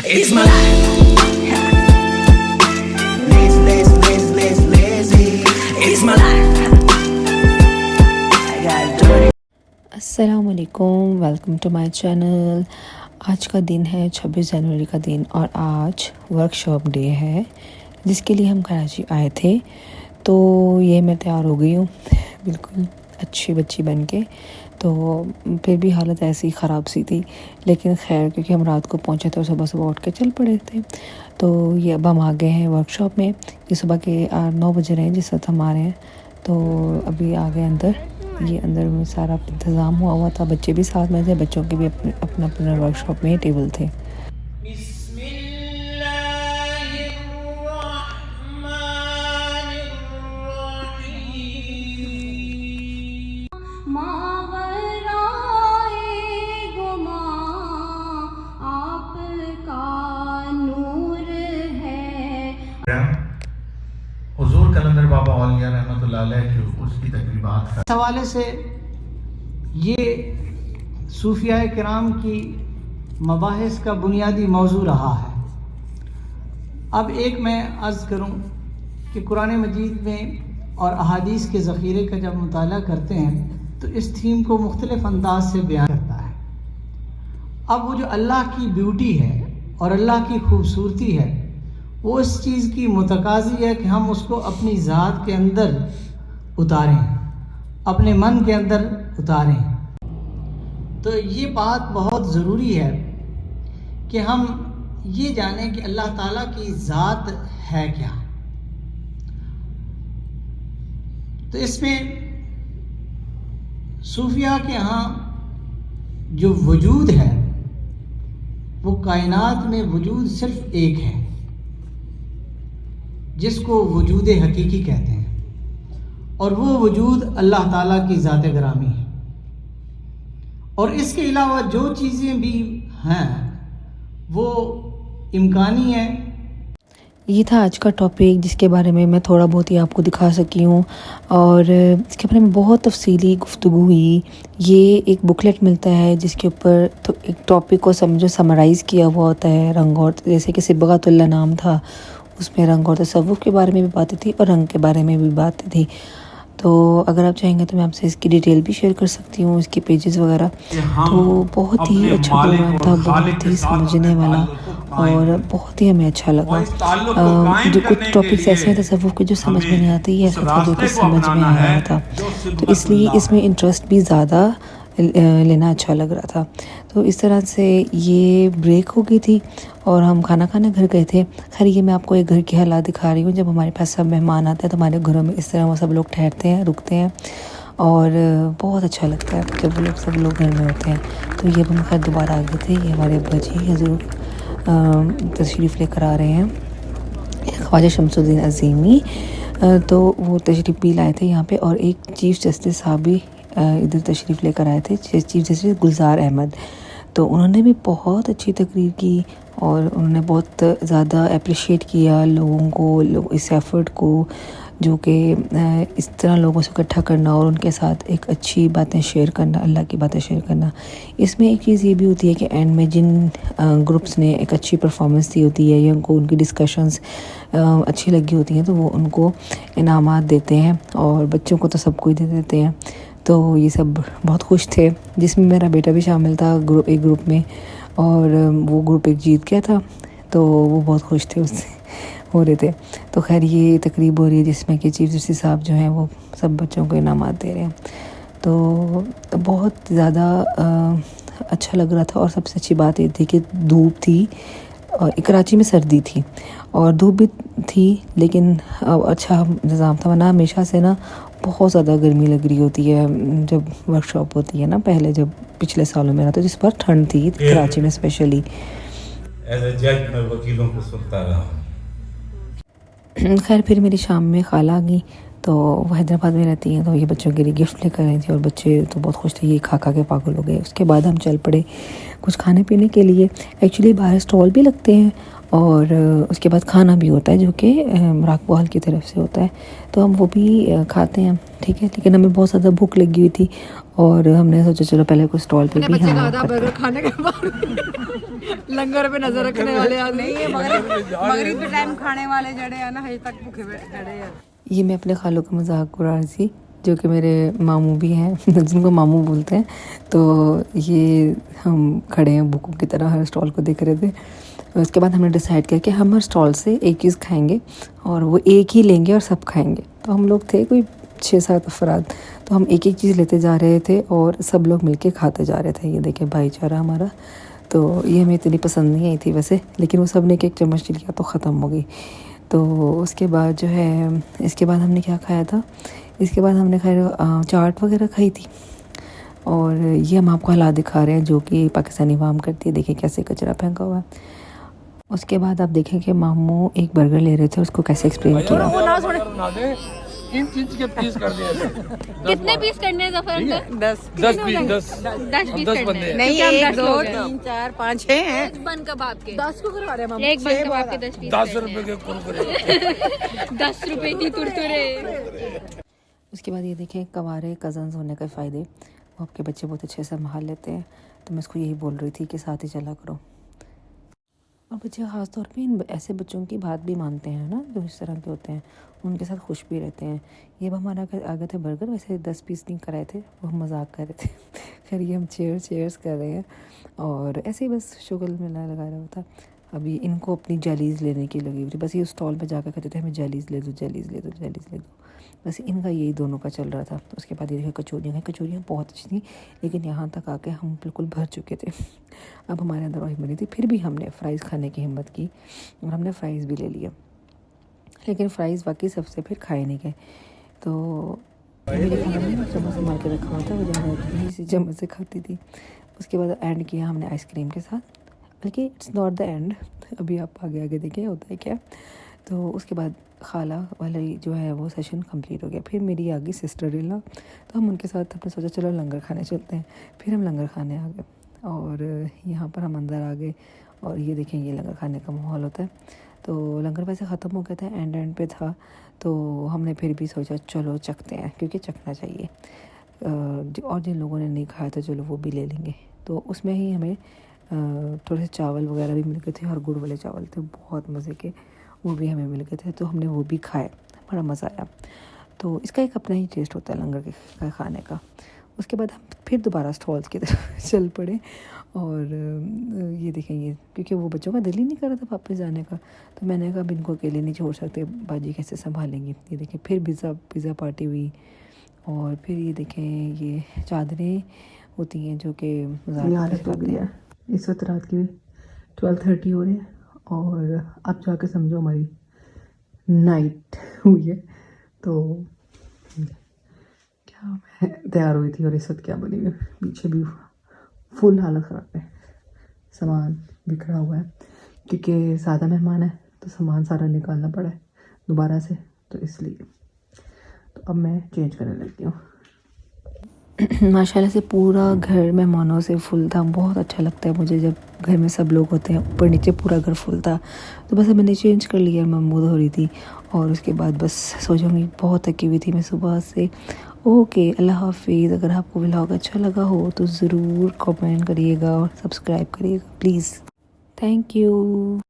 It's my life. Lazy. It's my life. I got dirty. अस्सलाम वालेकुम, welcome to my channel. आज का दिन है 26 जनवरी का दिन और आज वर्कशॉप डे है जिसके लिए हम कराची आए थे। तो ये मैं तैयार हो गई हूँ बिल्कुल अच्छी बच्ची बन के। तो फिर भी हालत ऐसी ख़राब सी थी, लेकिन खैर क्योंकि हम रात को पहुँचे थे और सुबह सुबह उठ के चल पड़े थे। तो ये अब हम आ गए हैं वर्कशॉप में। ये सुबह के 9 बजे रहे हैं जिस वक्त हम आ रहे हैं। तो अभी आ गए अंदर। ये अंदर में सारा इंतज़ाम हुआ था, बच्चे भी साथ में थे, बच्चों के भी अपना अपना वर्कशॉप में टेबल थे। हुजूर कलंदर बाबा औलिया रहमतुल्लाह अलैह की उसकी तकरीबात का हवाले से ये सूफिया किराम की मबाहिस का बुनियादी मौजू रहा है। अब एक मैं अर्ज़ करूं कि कुरान मजीद में और अहादीस के ज़ख़ीरे का जब मुताला करते हैं तो इस थीम को मुख्तलिफ़ अंदाज से बयान करता है। अब वो जो अल्लाह की ब्यूटी है और अल्लाह की खूबसूरती है वो इस चीज़ की मुतकाज़ी है कि हम उसको अपनी ज़ात के अंदर उतारें, अपने मन के अंदर उतारें। तो ये बात बहुत ज़रूरी है कि हम ये जानें कि अल्लाह ताला की ज़ात है क्या। तो इसमें सूफिया के यहाँ जो वजूद है वो कायनात में वजूद सिर्फ एक है जिसको वजूद हकीकी कहते हैं, और वो वजूद अल्लाह ताला की ज़ात ग्रामी है। और इसके अलावा जो चीज़ें भी हैं वो इम्कानी है। ये था आज का टॉपिक जिसके बारे में मैं थोड़ा बहुत ही आपको दिखा सकी हूँ और इसके बारे में बहुत तफसीली गुफ्तगू हुई। ये एक बुकलेट मिलता है जिसके ऊपर तो एक टॉपिक को समझो समराइज़ किया हुआ होता है। रंग और जैसे कि सिबगातुल्लाह नाम था, उसमें रंग और तसव्वुफ़ के बारे में भी बातें थी और रंग के बारे में भी बातें थी। तो अगर आप चाहेंगे तो मैं आपसे इसकी डिटेल भी शेयर कर सकती हूँ, इसके पेजेस वगैरह। तो बहुत ही अच्छा प्रोग्राम था, बहुत ही समझने वाला और बहुत ही हमें अच्छा लगा। जो कुछ टॉपिक्स ऐसे हैं तसव्वुफ़ के जो समझ में नहीं आते, ये ऐसा था जो कि समझ में आया था, तो इसलिए इसमें इंटरेस्ट भी ज़्यादा लेना अच्छा लग रहा था। तो इस तरह से ये ब्रेक हो गई थी और हम खाना खाने घर गए थे। खैर ये मैं आपको एक घर की हालात दिखा रही हूँ। जब हमारे पास सब मेहमान आते हैं तो हमारे घरों में इस तरह वो सब लोग ठहरते हैं, रुकते हैं और बहुत अच्छा लगता है जब वो लोग सब लोग घर में होते हैं। तो ये हम खैर दोबारा आ गए थे। ये हमारे अब्बा जी हज़ूर तशरीफ़ लेकर आ रहे हैं, ख्वाजा शमसुद्दीन अज़ीमी। तो वो तशरीफ़ भी लाए थे यहाँ पे और एक चीफ़ जस्टिस साहब भी इधर तशरीफ़ लेकर आए थे, चीफ़ जस्टिस गुलजार अहमद। तो उन्होंने भी बहुत अच्छी तकरीर की और उन्होंने बहुत ज़्यादा अप्रिशिएट किया लोगों को, इस एफ़र्ट को जो कि इस तरह लोगों से इकट्ठा करना और उनके साथ एक अच्छी बातें शेयर करना, अल्लाह की बातें शेयर करना। इसमें एक चीज़ ये भी होती है कि एंड में जिन ग्रुप्स ने एक अच्छी परफॉर्मेंस दी होती है या उनको उनकी डिस्कशंस अच्छी लगी होती हैं तो वो उनको इनामात देते हैं और बच्चों को तो सबको ही दे देते हैं। तो ये सब बहुत खुश थे, जिसमें मेरा बेटा भी शामिल था एक ग्रुप में, और वो ग्रुप एक जीत गया था तो वो बहुत खुश थे, उससे हो रहे थे। तो खैर ये तकरीब हो रही है जिसमें कि चीफ जस्टिस साहब जो हैं वो सब बच्चों को इनामात दे रहे हैं। तो बहुत ज़्यादा अच्छा लग रहा था और सबसे अच्छी बात ये थी कि धूप थी और कराची में सर्दी थी और धूप भी थी, लेकिन अच्छा निज़ाम था। वरना हमेशा से ना बहुत ज़्यादा गर्मी लग रही होती है जब वर्कशॉप होती है ना, पहले जब पिछले सालों में ना, तो जिस पर ठंड थी कराची में स्पेशली। एज अ जज मैं वकीलों को सुनता रहा। खैर फिर मेरी शाम में खाला आ गई, तो वो हैदराबाद में रहती हैं, तो ये बच्चों के लिए गिफ्ट लेकर आई थी और बच्चे तो बहुत खुश थे, ये खा खा के पागल हो गए। उसके बाद हम चल पड़े कुछ खाने पीने के लिए। एक्चुअली बाहर स्टॉल भी लगते हैं और उसके बाद खाना भी होता है जो कि राकबो हॉल की तरफ से होता है, तो हम वो भी खाते हैं, ठीक है। लेकिन हमें बहुत ज़्यादा भूख लगी हुई थी और हमने सोचा चलो पहले कोई स्टॉल पे भी हम बर्गर खाने के बाद लंगर पे नजर रखने वाले आदमी नहीं है, मगरिब के टाइम खाने वाले जड़े हैं ना, अभी तक भूखे खड़े हैं। ये मैं अपने खालों का मजाक उड़ा रही थी, जो कि मेरे मामू भी हैं जिनको मामू बोलते हैं। तो ये हम खड़े हैं बुकों की तरह हर स्टॉल को देख रहे थे। उसके बाद हमने डिसाइड किया कि हम हर स्टॉल से एक चीज़ खाएंगे और वो एक ही लेंगे और सब खाएंगे। तो हम लोग थे कोई 6-7 अफराद, तो हम एक एक चीज़ लेते जा रहे थे और सब लोग मिलके खाते जा रहे थे। ये देखिए भाईचारा हमारा। तो ये हमें इतनी पसंद नहीं आई थी वैसे, लेकिन वो सब ने एक चम्मच लिया तो ख़त्म हो गई। तो उसके बाद जो है, इसके बाद हमने क्या खाया था, इसके बाद हमने खाया चाट वगैरह खाई थी। और ये हम आपको हालात दिखा रहे हैं जो कि पाकिस्तानी वाम करती है। देखिए कैसे कचरा फेंका हुआ है। उसके बाद आप देखें कि मामू एक बर्गर ले रहे थे, उसको कैसे एक्सप्लेन किया। कितने पीस करने हैं जफर अंकल? 10 पीस करने हैं। नहीं, 1 2 3 4 5 6 हैं। एक बन कबाब के 10 को करवा रहे हैं एक बन कबाब के 10 पीस 10 रुपए के कुरकुरे 10 रुपए की कुरकुरे। उसके बाद ये देखें कवारे कज़न्स होने के फ़ायदे, वो आपके बच्चे बहुत अच्छे से संभाल लेते हैं। तो मैं इसको यही बोल रही थी कि साथ ही चला करो। और बच्चे ख़ास तौर पे इन ऐसे बच्चों की बात भी मानते हैं ना, जो इस तरह के होते हैं, उनके साथ खुश भी रहते हैं। ये अब हमारा आगे थे बर्गर, वैसे 10 पीस नहीं कराए थे, वो हम मजाक कर रहे थे। खैर ये हम चेयर्स कर रहे हैं और ऐसे ही बस शुगल मिला लगा रहा होता। अभी इनको अपनी जेलीज़ लेने की लगी हुई, बस ये स्टॉल पे जाकर कहते थे हमें जेलीज़ ले दो, जेलीज़ ले दो, जेलीज़ ले दो। बस इनका यही दोनों का चल रहा था। तो उसके बाद ये देखिए कचौरियाँ बहुत अच्छी थी, लेकिन यहाँ तक आके हम बिल्कुल भर चुके थे। अब हमारे अंदर वही बनी थी, फिर भी हमने फ़्राइज़ खाने की हिम्मत की और हमने फ़्राइज़ भी ले लिया। लेकिन फ़्राइज़ बाकी सबसे फिर खाए नहीं गए। तो मेरे खाना में चम्मच से मार के रखा हुआ था, वो ज़्यादा इसी चम्मच से खाती थी। उसके बाद एंड किया हमने आइसक्रीम के साथ, बल्कि इट्स नॉट द एंड, अभी आप आगे देखें होता है क्या। तो उसके बाद खाला वाला जो है वो सेशन कंप्लीट हो गया। फिर मेरी आ गई सिस्टर इन लॉ, तो हम उनके साथ अपने सोचा चलो लंगर खाने चलते हैं। फिर हम लंगर खाने आ गए और यहाँ पर हम अंदर आ गए और ये देखें ये लंगर खाने का माहौल होता है। तो लंगर वैसे ख़त्म हो गया था, एंड पे था, तो हमने फिर भी सोचा चलो चखते हैं, क्योंकि चखना चाहिए। और जिन लोगों ने नहीं खाया तो चलो वो भी ले लेंगे। तो उसमें ही हमें थोड़े से चावल वगैरह भी मिल गए थे और गुड़ वाले चावल थे, बहुत मज़े के, वो भी हमें मिल गए थे। तो हमने वो भी खाए, बड़ा मज़ा आया। तो इसका एक अपना ही टेस्ट होता है लंगर के खाने का। उसके बाद हम फिर दोबारा स्टॉल्स की तरफ चल पड़े और ये देखेंगे, क्योंकि वो बच्चों का दिल ही नहीं कर रहा था वापस जाने का। तो मैंने कहा अब इनको अकेले नहीं छोड़ सकते, बाजी कैसे संभालेंगी। ये देखें फिर पिज़्ज़ा पार्टी हुई और फिर ये देखें ये चादरें होती हैं जो कि मज़ाक। इस वक्त रात की 12:30 हो रही है और अब जाके समझो हमारी नाइट हुई है। तो क्या मैं तैयार हुई थी और इस वक्त क्या बनी हुई, पीछे भी फुल हालत ख़राब है, सामान बिखरा हुआ है, क्योंकि सादा मेहमान है तो सामान सारा निकालना पड़ा है दोबारा से, तो इसलिए। तो अब मैं चेंज करने लगती हूँ। माशाल्लाह से पूरा घर मेहमानों से फुल था। बहुत अच्छा लगता है मुझे जब घर में सब लोग होते हैं, ऊपर नीचे पूरा घर फुल था। तो बस मैंने चेंज कर लिया, महमूद हो रही थी और उसके बाद बस सो जाऊँगी, बहुत थकी हुई थी मैं सुबह से। ओके, अल्लाह हाफिज़। अगर आपको व्लॉग अच्छा लगा हो तो ज़रूर कमेंट करिएगा और सब्सक्राइब करिएगा प्लीज़। Thank you.